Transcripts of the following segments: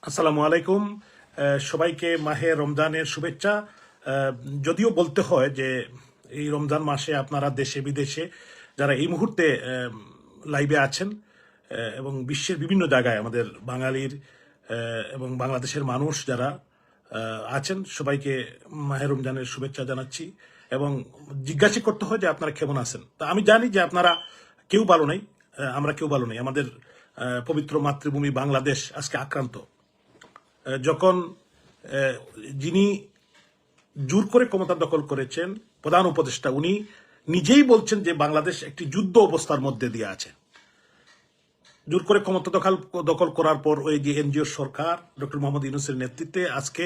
আসসালামু আলাইকুম। সবাইকে মাহে রমজানের শুভেচ্ছা। যদিও বলতে হয় যে এই রমজান মাসে আপনারা দেশে বিদেশে যারা এই মুহূর্তে লাইভে আছেন এবং বিশ্বের বিভিন্ন জায়গায় আমাদের বাঙালির এবং বাংলাদেশের মানুষ যারা আছেন সবাইকে মাহে রমজানের শুভেচ্ছা জানাচ্ছি এবং জিজ্ঞাসা করতে হয় যে আপনারা কেমন আছেন। তা আমি জানি যে আপনারা কেউ ভালো নেই, আমরা কেউ ভালো নেই। আমাদের পবিত্র মাতৃভূমি বাংলাদেশ আজকে আক্রান্ত। যখন যিনি জোর করে ক্ষমতা দখল করেছেন প্রধান উপদেষ্টা, উনি নিজেই বলছেন যে বাংলাদেশ একটি যুদ্ধ অবস্থার মধ্যে দিয়ে আছে। জোর করে ক্ষমতা দখল করার পর ওই যে এনজিও সরকার ডক্টর মোহাম্মদ ইউনূসের নেতৃত্বে আজকে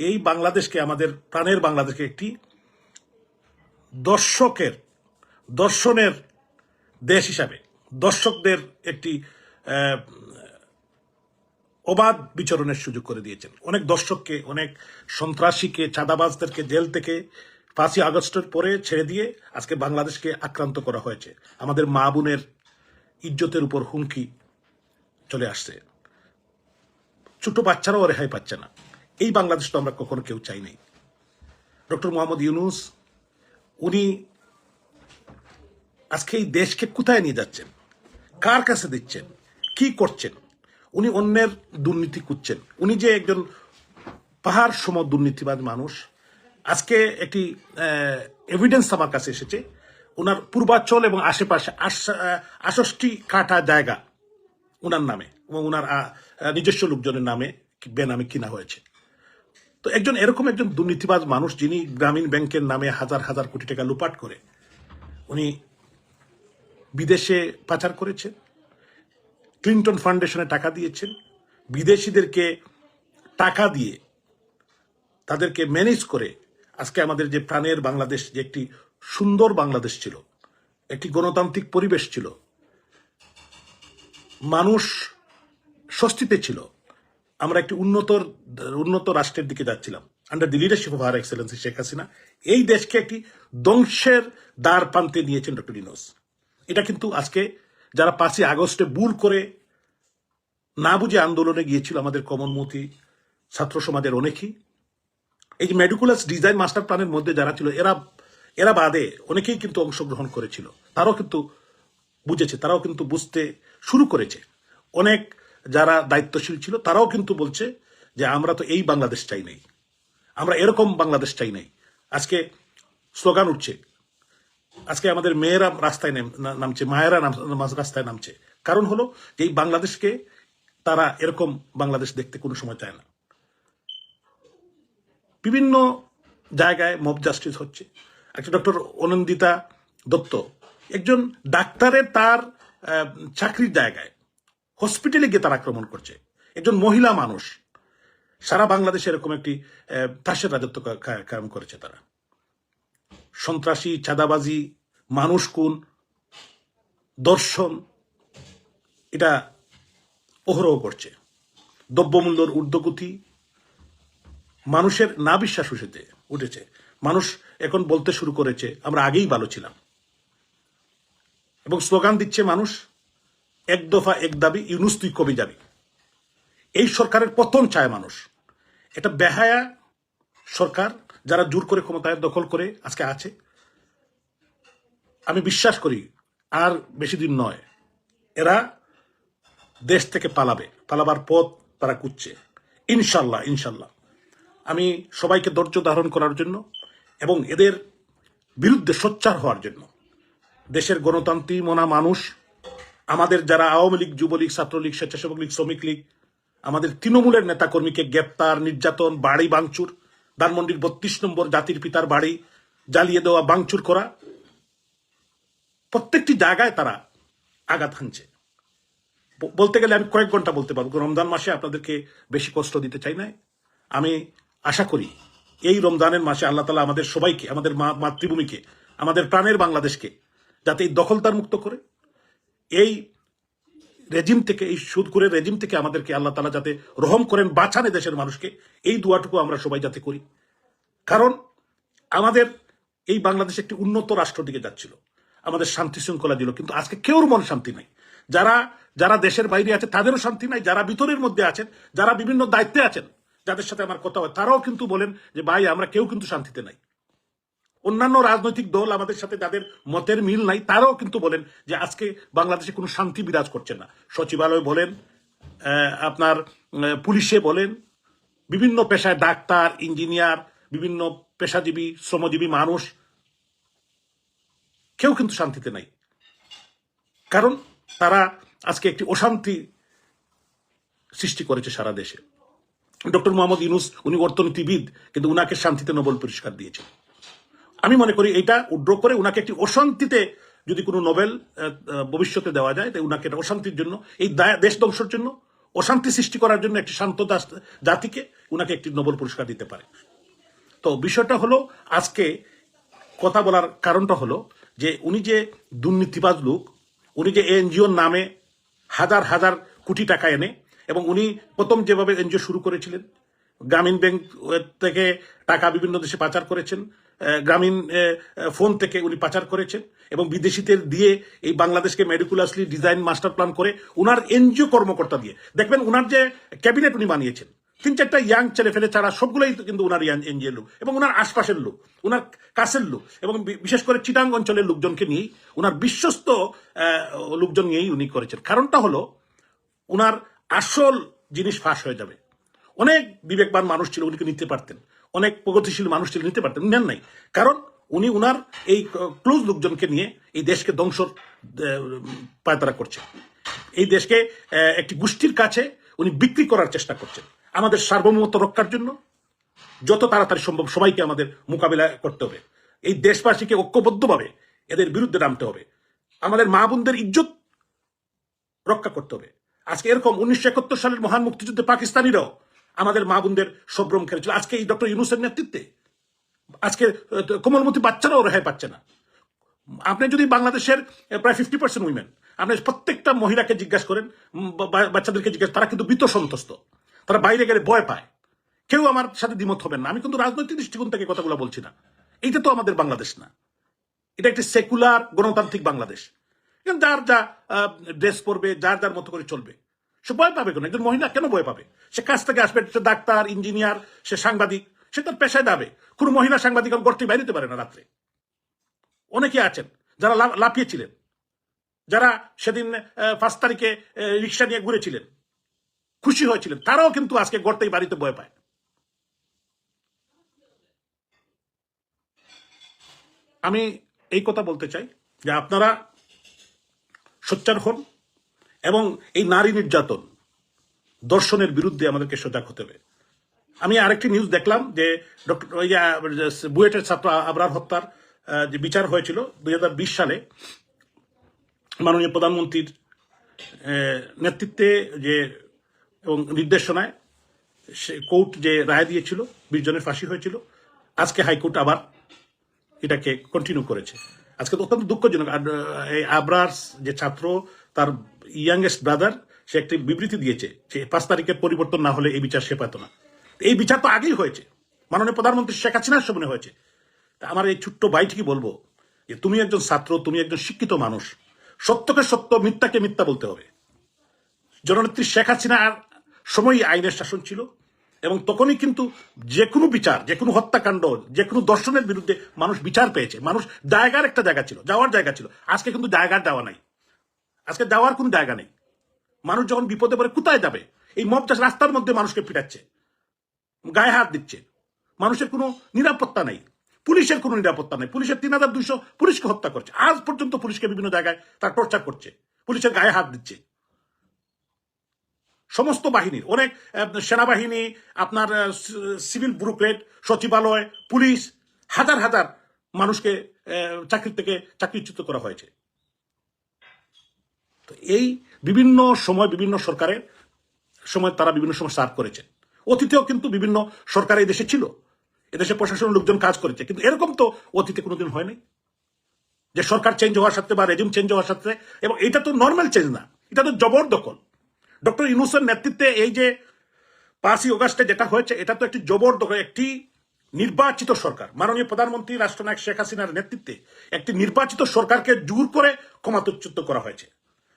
এই বাংলাদেশকে, আমাদের প্রাণের বাংলাদেশকে একটি দর্শনের দেশ হিসাবে, দর্শকদের একটি অবাধ বিচরণের সুযোগ করে দিয়েছেন। অনেক দর্শককে, অনেক সন্ত্রাসীকে, চাঁদাবাজদেরকে জেল থেকে 5ই আগস্টের পরে ছেড়ে দিয়ে আজকে বাংলাদেশকে আক্রান্ত করা হয়েছে। আমাদের মা বোনের ইজ্জতের উপর হুমকি চলে আসছে। ছোট বাচ্চারাও রেহাই পাচ্ছে না। এই বাংলাদেশ তো আমরা কখনো কেউ চাই নাই। ডক্টর মোহাম্মদ ইউনূস উনি আজকে এই দেশকে কোথায় নিয়ে যাচ্ছেন, কার কাছে দিচ্ছেন, কি করছেন? উনি অন্যের দুর্নীতি করছেন। উনি যে একজন পাহাড় সম দুর্নীতিবাজ মানুষ। আজকে একটি এভিডেন্স আমার কাছে এসেছে, ওনার পূর্বাঞ্চল এবং আশেপাশে 68 কাঠা জায়গা ওনার নামে এবং ওনার নিজস্ব লোকজনের নামে বেনামে কিনা হয়েছে। তো এরকম একজন দুর্নীতিবাজ মানুষ, যিনি গ্রামীণ ব্যাংকের নামে হাজার হাজার কোটি টাকা লুপাট করে উনি বিদেশে পাচার করেছেন, ক্লিন্টন ফাউন্ডেশনে টাকা দিয়েছেন, বিদেশিদেরকে টাকা দিয়ে তাদেরকে ম্যানেজ করে আজকে আমাদের যে প্রাণের বাংলাদেশ, যে একটি সুন্দর বাংলাদেশ ছিল, একটি গণতান্ত্রিক পরিবেশ ছিল, মানুষ স্বস্তিতে ছিল, আমরা একটি উন্নত রাষ্ট্রের দিকে যাচ্ছিলাম under the leadership of her Excellency Sheikh Hasina. এই দেশকে একটি ধ্বংসের দ্বার প্রান্তে নিয়েছেন ডক্টর ইউনূস। এটা কিন্তু আজকে যারা 5ই আগস্টে ভুল করে না বুঝে আন্দোলনে গিয়েছিল, আমাদের কমনমতি ছাত্র সমাজের অনেকেই, এই যে মেডিকুলাস ডিজাইন মাস্টার প্ল্যানের মধ্যে যারা ছিল, এরা বাদে অনেকেই কিন্তু অংশগ্রহণ করেছিল। তারাও কিন্তু বুঝেছে, তারাও কিন্তু বুঝতে শুরু করেছে। অনেক যারা দায়িত্বশীল ছিল তারাও কিন্তু বলছে যে আমরা তো এই বাংলাদেশ চাই নাই, আমরা এরকম বাংলাদেশ চাই নাই। আজকে স্লোগান উঠছে, আজকে আমাদের মেয়েরা রাস্তায় নামছে, মায়েরা রাস্তায় নামছে। কারণ হলো যে এই বাংলাদেশকে তারা এরকম বাংলাদেশ দেখতে কোনো সময় চায় না। বিভিন্ন জায়গায় মব জাস্টিস হচ্ছে। একটা ডক্টর অনন্দিতা দত্ত, একজন ডাক্তারের তার চাকরির জায়গায় হসপিটালে গিয়ে তার আক্রমণ করছে। একজন মহিলা মানুষ, সারা বাংলাদেশে এরকম একটি তাসের রাজত্ব কায়েম করেছে তারা। সন্ত্রাসী, চাঁদাবাজি, মানুষ খুন, দর্শন, এটা অহরহ করছে। দ্রব্যমূল্যের ঊর্ধ্বগতি, মানুষের না বিশ্বাস উঠেছে। মানুষ এখন বলতে শুরু করেছে আমরা আগেই ভালো ছিলাম, এবং স্লোগান দিচ্ছে মানুষ, এক দফা এক দাবি, ইউনূস তুই কবে যাবি। এই সরকারের পতন চায় মানুষ। এটা বেহায়া সরকার, যারা জোর করে ক্ষমতায় দখল করে আজকে আছে। আমি বিশ্বাস করি আর বেশি দিন নয়, এরা দেশ থেকে পালাবার পথ তারা খুঁজছে। ইনশাল্লাহ ইনশাল্লাহ। আমি সবাইকে ধৈর্য ধারণ করার জন্য এবং এদের বিরুদ্ধে সোচ্চার হওয়ার জন্য, দেশের গণতান্ত্রিক মনা মানুষ, আমাদের যারা আওয়ামী লীগ, যুবলীগ, ছাত্রলীগ, স্বেচ্ছাসেবক লীগ, শ্রমিক লীগ, আমাদের তৃণমূলের নেতাকর্মীকে গ্রেপ্তার, নির্যাতন, বাড়ি ভাঙচুর, ধানমন্ডির 32 নম্বর জাতির পিতার বাড়ি জ্বালিয়ে দেওয়া, ভাঙচুর করা, প্রত্যেকটি জায়গায় তারা আঘাত হানছে। বলতে গেলে আমি কয়েক ঘন্টা বলতে পারবো। রমজান মাসে আপনাদেরকে বেশি কষ্ট দিতে চাই না। আমি আশা করি এই রমজানের মাসে আল্লাহ তাআলা আমাদের সবাইকে, আমাদের মাতৃভূমিকে, আমাদের প্রাণের বাংলাদেশকে যাতে এই দখলদার মুক্ত করে, এই রেজিম থেকে, এই সুদখোরের রেজিম থেকে আমাদেরকে আল্লাহ তাআলা যাতে রহম করেন, বাঁচান দেশের মানুষকে, এই দোয়াটুকু আমরা সবাই যাতে করি। কারণ আমাদের এই বাংলাদেশ একটি উন্নত রাষ্ট্র দিকে যাচ্ছিল, আমাদের শান্তি শৃঙ্খলা দিল, কিন্তু আজকে কেউর মন শান্তি নাই। যারা যারা দেশের বাইরে আছে তাদেরও শান্তি নাই, যারা ভিতরের মধ্যে আছেন, যারা বিভিন্ন দায়িত্বে আছেন, যাদের সাথে আমার কথা হয়, তারাও কিন্তু বলেন যে ভাই আমরা কেউ কিন্তু শান্তিতে নাই। অন্যান্য রাজনৈতিক দল আমাদের সাথে যাদের মতের মিল নাই, তারাও কিন্তু বলেন যে আজকে বাংলাদেশে কোনো শান্তি বিরাজ করছে না। সচিবালয় বলেন, আপনার পুলিশে বলেন, বিভিন্ন পেশায় ডাক্তার, ইঞ্জিনিয়ার, বিভিন্ন পেশাজীবী, শ্রমজীবী মানুষ, কেউ কিন্তু শান্তিতে নাই। কারণ তারা আজকে একটি অশান্তি সৃষ্টি করেছে সারা দেশে। ডক্টর মোহাম্মদ ইউনূস উনি অর্থনীতিবিদ, কিন্তু উনাকে শান্তিতে নোবেল পুরস্কার দিয়েছে। আমি মনে করি এটা উড্র করে উনাকে একটি অশান্তিতে যদি কোনো নোবেল ভবিষ্যতে দেওয়া যায়, তাই উনাকে অশান্তির জন্য, এই দেশ ধ্বংসের জন্য, অশান্তি সৃষ্টি করার জন্য একটি শান্ত জাতিকে উনাকে একটি নোবেল পুরস্কার দিতে পারে। তো বিষয়টা হলো, আজকে কথা বলার কারণটা হলো যে উনি যে দুর্নীতিবাজ লোক, উনি যে এনজিওর নামে হাজার হাজার কোটি টাকা এনে, এবং উনি প্রথম যেভাবে এনজিও শুরু করেছিলেন, গ্রামীণ ব্যাংক থেকে টাকা বিভিন্ন দেশে পাচার করেছেন, গ্রামীণ ফোন থেকে উনি পাচার করেছেন, এবং বিদেশিদের দিয়ে এই বাংলাদেশকে মেডিকুলাসলি ডিজাইন মাস্টার প্ল্যান করে উনার এনজিও কর্মকর্তা দিয়ে, দেখবেন উনার যে ক্যাবিনেট উনি বানিয়েছেন, 3-4টা ইয়াং ছেলে ফেলে ছাড়া সবগুলোই কিন্তু উনার এনজিও লোক, এবং উনার আশপাশের লোক, উনার কাছের লোক, এবং বিশেষ করে চিটাং অঞ্চলের লোকজনকে নিয়েই, উনার বিশ্বস্ত লোকজন নিয়েই উনি করেছেন। কারণটা হলো উনার আসল জিনিস ফাঁস হয়ে যাবে। অনেক বিবেকবান মানুষ ছিল, উনিকে নিতে পারতেন, অনেক প্রগতিশীল মানুষ ছিল, নিতে পারতেন, নেন নাই। কারণ উনি উনার এই ক্লোজ লোকজনকে নিয়ে এই দেশকে ধ্বংসর পায়তারা করছেন। এই দেশকে একটি গোষ্ঠীর কাছে উনি বিক্রি করার চেষ্টা করছেন। আমাদের সার্বভৌমত্ব রক্ষার জন্য যত তাড়াতাড়ি সম্ভব সবাইকে আমাদের মোকাবিলা করতে হবে। এই দেশবাসীকে ঐক্যবদ্ধভাবে এদের বিরুদ্ধে নামতে হবে। আমাদের মা বোনদের ইজ্জত রক্ষা করতে হবে। আজকে এরকম 1971 সালের মহান মুক্তিযুদ্ধে পাকিস্তানিরাও আমাদের মা বোনদের সম্ভ্রম খেলেছিল। আজকে এই ডক্টর ইউনূসের নেতৃত্বে আজকে কোমলমতি বাচ্চারাও রেহাই পাচ্ছে না। আপনি যদি বাংলাদেশের প্রায় 50% উইমেন, আপনি প্রত্যেকটা মহিলাকে জিজ্ঞাসা করেন, বাচ্চাদেরকে জিজ্ঞাসা, তারা কিন্তু ভীত সন্ত্রস্ত, তারা বাইরে গেলে ভয় পায়। কেউ আমার সাথে দ্বিমত হবেন না, আমি কিন্তু রাজনৈতিক দৃষ্টিকোণ থেকে কথাগুলো বলছি না। এইটা তো আমাদের বাংলাদেশ না, এটা একটি সেকুলার গণতান্ত্রিক বাংলাদেশ। যার যা ড্রেস পরবে, যার যার মতো করে চলবে, সে ভয় পাবে কেন? একজন মহিলা কেন ভয় পাবে? সে কাজ থেকে আসবে, সে ডাক্তার, ইঞ্জিনিয়ার, সে সাংবাদিক, সে তার পেশায় যাবে। কোন মহিলা সাংবাদিক গড়তে বাইরেতে পারে না রাত্রে। অনেকে আছেন যারা লাফিয়েছিলেন, যারা সেদিন 5 তারিখে রিক্সা নিয়ে ঘুরেছিলেন, খুশি হয়েছিলেন, তারাও কিন্তু আজকে গড়তেই বাড়িতে ভয় পায়। আমি এই কথা বলতে চাই যে আপনারা সোচ্চার হন, এবং এই নারী নির্যাতন দর্শনের বিরুদ্ধে আমাদেরকে সজাগ হতে হবে। আমি আরেকটি নিউজ দেখলাম যে বুয়েটের ছাত্র আবরার হত্যার যে বিচার হয়েছিল 2020 সালে, মাননীয় প্রধানমন্ত্রীর নেতৃত্বে যে এবং নির্দেশনায় সে কোর্ট যে রায় দিয়েছিল, 20 জনের ফাঁসি হয়েছিল, আজকে হাইকোর্ট আবার এটাকে কন্টিনিউ করেছে। আজকে তো অত্যন্ত দুঃখজনক। এই আবরার যে ছাত্র, তার ইয়াংগেস্ট ব্রাদার, সে একটি বিবৃতি দিয়েছে যে 5 তারিখের পরিবর্তন না হলে এই বিচার সে পেত না। এই বিচার তো আগেই হয়েছে, মাননীয় প্রধানমন্ত্রী শেখ হাসিনার সময় হয়েছে। আমার এই ছোট্ট ভাইটিকে বলবো যে তুমি একজন ছাত্র, তুমি একজন শিক্ষিত মানুষ, সত্যকে সত্য, মিথ্যাকে মিথ্যা বলতে হবে। জননেত্রী শেখ হাসিনার সময়ই আইনের শাসন ছিল, এবং তখনই কিন্তু যে কোনো বিচার, যে কোনো হত্যাকাণ্ড, যে কোনো দর্শনের বিরুদ্ধে মানুষ বিচার পেয়েছে। মানুষ জায়গার একটা জায়গা ছিল, যাওয়ার জায়গা ছিল। আজকে কিন্তু জায়গার যাওয়া নাই, আজকে যাওয়ার কোনো জায়গা নেই। মানুষ যখন বিপদে পড়ে কোথায় যাবে? এই মব চাষ রাস্তার মধ্যে মানুষকে পিটাচ্ছে, গায়ে হাত দিচ্ছে, মানুষের কোনো নিরাপত্তা নেই, পুলিশের কোনো নিরাপত্তা নেই। পুলিশের 3200 পুলিশকে হত্যা করছে, আজ পর্যন্ত পুলিশকে বিভিন্ন জায়গায় তার টর্চার করছে, পুলিশের গায়ে হাত দিচ্ছে। সমস্ত বাহিনীর, অনেক সেনাবাহিনী, আপনার সিভিল ব্যুরোক্রেট, সচিবালয়, পুলিশ, হাজার হাজার মানুষকে চাকরি থেকে চাকরিচ্যুত করা হয়েছে। তো এই বিভিন্ন সময় বিভিন্ন সরকারের সময় তারা বিভিন্ন সময় সার্ভ করেছে। অতীতেও কিন্তু বিভিন্ন সরকার এই দেশে ছিল, এদেশে প্রশাসনের লোকজন কাজ করেছে, কিন্তু এরকম তো অতীতে কোনোদিন হয়নি যে সরকার চেঞ্জ হওয়ার সাথে বা রেজিম চেঞ্জ হওয়ার সাথে। এবং এটা তো নর্মাল চেঞ্জ না, এটা তো জবরদখল। ডক্টর ইউনূসের নেতৃত্বে এই যে 5ই আগস্টে যেটা হয়েছে, এটা তো একটি জবরদখল। একটি নির্বাচিত সরকার, মাননীয় প্রধানমন্ত্রী রাষ্ট্রনায়ক শেখ হাসিনার নেতৃত্বে একটি নির্বাচিত সরকারকে জোর করে ক্ষমতাচ্যুত করা হয়েছে।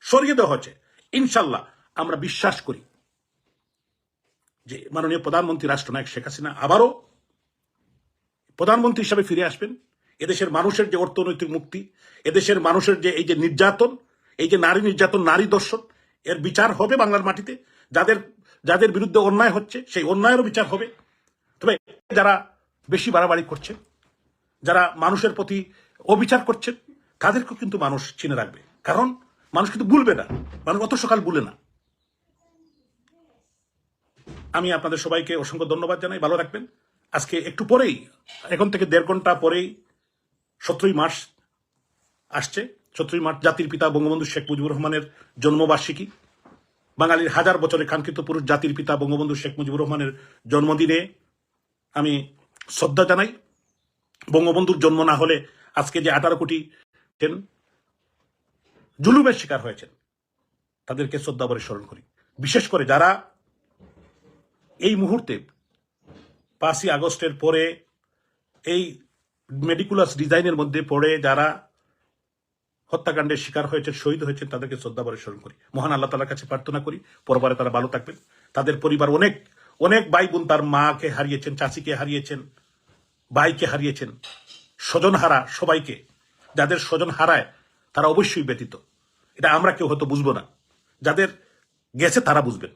সরিয়ে দেওয়া হয়েছে। ইনশাল্লাহ আমরা বিশ্বাস করি যে মাননীয় প্রধানমন্ত্রী রাষ্ট্রনায়ক শেখ হাসিনা আবারও প্রধানমন্ত্রী হিসাবে ফিরে আসবেন। এদেশের মানুষের যে অর্থনৈতিক মুক্তি, এদেশের মানুষের যে এই যে নির্যাতন, এই যে নারী নির্যাতন, নারী দর্শন, এর বিচার হবে বাংলার মাটিতে। যাদের যাদের বিরুদ্ধে অন্যায় হচ্ছে সেই অন্যায়েরও বিচার হবে। তবে যারা বেশি বাড়াবাড়ি করছে, যারা মানুষের প্রতি অবিচার করছেন, তাদেরকেও কিন্তু মানুষ চিনে রাখবে। কারণ মানুষ কিন্তু ভুলবে না, মানুষ অত সকাল ভুলে না। আমি আপনাদের সবাইকে অসংখ্য ধন্যবাদ জানাই। ভালো রাখবেন। আজকে একটু পরেই, এখন থেকে 1.5 ঘন্টা পরেই 17ই মার্চ আসছে। 17ই মার্চ জাতির পিতা বঙ্গবন্ধু শেখ মুজিবুর রহমানের জন্মবার্ষিকী। বাঙালির হাজার বছরের কাঙ্ক্ষিত পুরুষ জাতির পিতা বঙ্গবন্ধু শেখ মুজিবুর রহমানের জন্মদিনে আমি শ্রদ্ধা জানাই। বঙ্গবন্ধুর জন্ম না হলে আজকে যে 18 কোটি জুলুমের শিকার হয়েছেন, তাদেরকে শ্রদ্ধা ভরে স্মরণ করি। বিশেষ করে যারা এই মুহূর্তে 5ই আগস্টের পরে এই মেডিকুলাস ডিজাইনের মধ্যে পড়ে যারা হত্যাকাণ্ডের শিকার হয়েছে, শহীদ হয়েছেন, তাদেরকে শ্রদ্ধা ভরে স্মরণ করি। মহান আল্লাহ তাআলার কাছে প্রার্থনা করি পরবারে তারা ভালো থাকবেন। তাদের পরিবার অনেক অনেক ভাই বোন তার মাকে হারিয়েছেন, চাচিকে হারিয়েছেন, ভাইকে হারিয়েছেন, স্বজন হারা সবাইকে। যাদের স্বজন হারায় তারা অবশ্যই ব্যতীত, এটা আমরা কেউ হয়তো বুঝবো না। যাদের গেছে তারা বুঝবেন।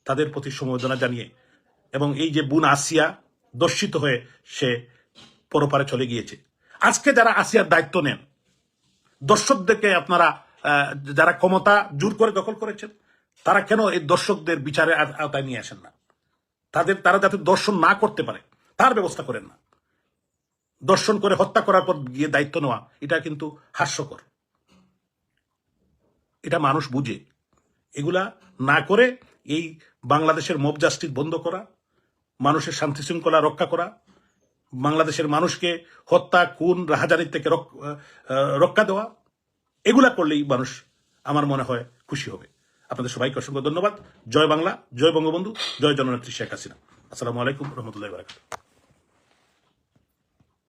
তাদের প্রতি সমবেদনা জানিয়ে, এবং এই যে বোন আসিয়া দর্শিত হয়ে সে পরপারে চলে গিয়েছে, আজকে যারা আসিয়ার দায়িত্ব নেন, দর্শকদেরকে আপনারা যারা ক্ষমতা জোর করে দখল করেছেন, তারা কেন এই দর্শকদের বিচারের আওতায় নিয়ে আসেন না? তারা যাতে দর্শন না করতে পারে তার ব্যবস্থা করেন না। দর্শন করে হত্যা করার পর গিয়ে দায়িত্ব নেওয়া, এটা কিন্তু হাস্যকর। এটা মানুষ বুঝে। এগুলা না করে এই বাংলাদেশের মব জাস্টিস বন্ধ করা, মানুষের শান্তি শৃঙ্খলা রক্ষা করা, বাংলাদেশের মানুষকে হত্যা, খুন, রাহাজানির থেকে রক্ষা দেওয়া, এগুলা করলেই মানুষ আমার মনে হয় খুশি হবে। আপনাদের সবাইকে অসংখ্য ধন্যবাদ। জয় বাংলা, জয় বঙ্গবন্ধু, জয় জননেত্রী শেখ হাসিনা। আসসালামু আলাইকুম রহমতুল্লাহি ওয়া বারাকাতুহু।